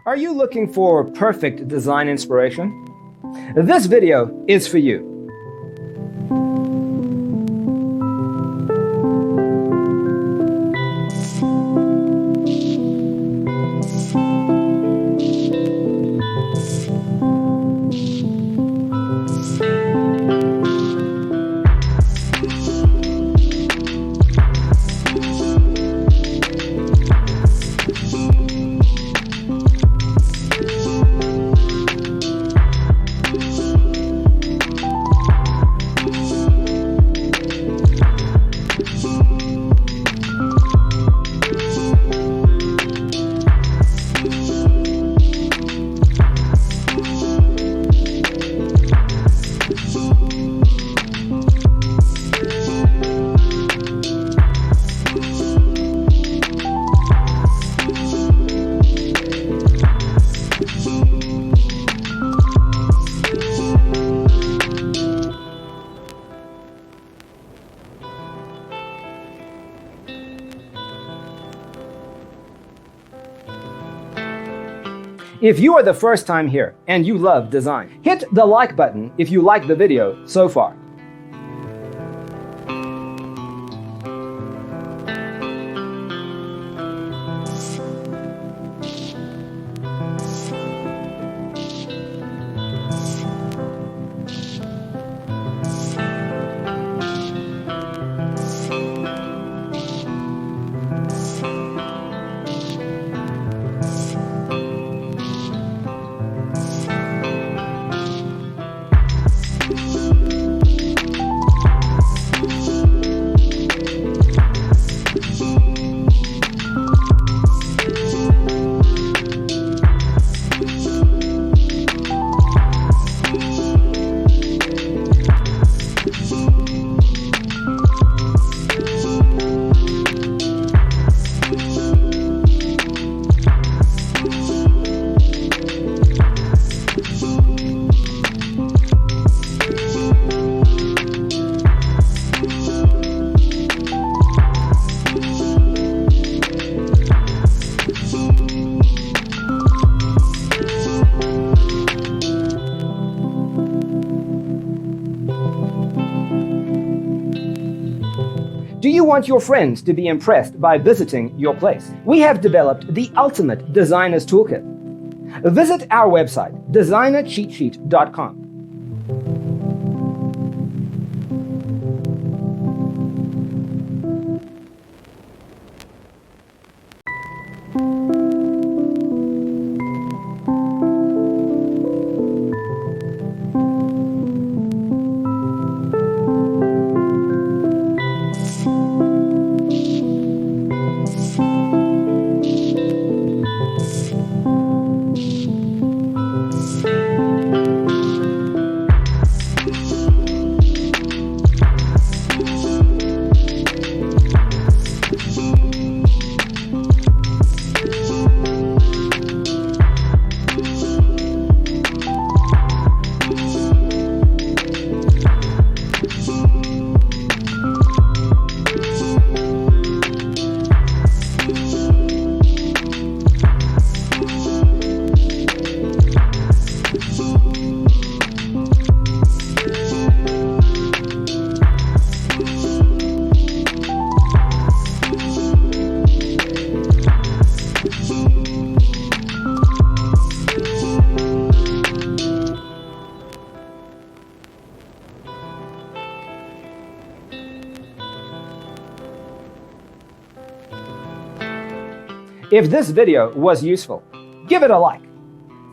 Are you looking for perfect design inspiration? This video is for you. If you are the first time here and you love design, hit the like button if you like the video so far. Do you want your friends to be impressed by visiting your place? We have developed the ultimate designer's toolkit. Visit our website, designercheatsheet.com. If this video was useful, give it a like.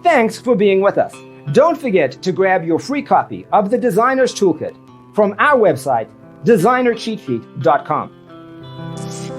Thanks for being with us. Don't forget to grab your free copy of the Designer's Toolkit from our website, designercheatsheet.com.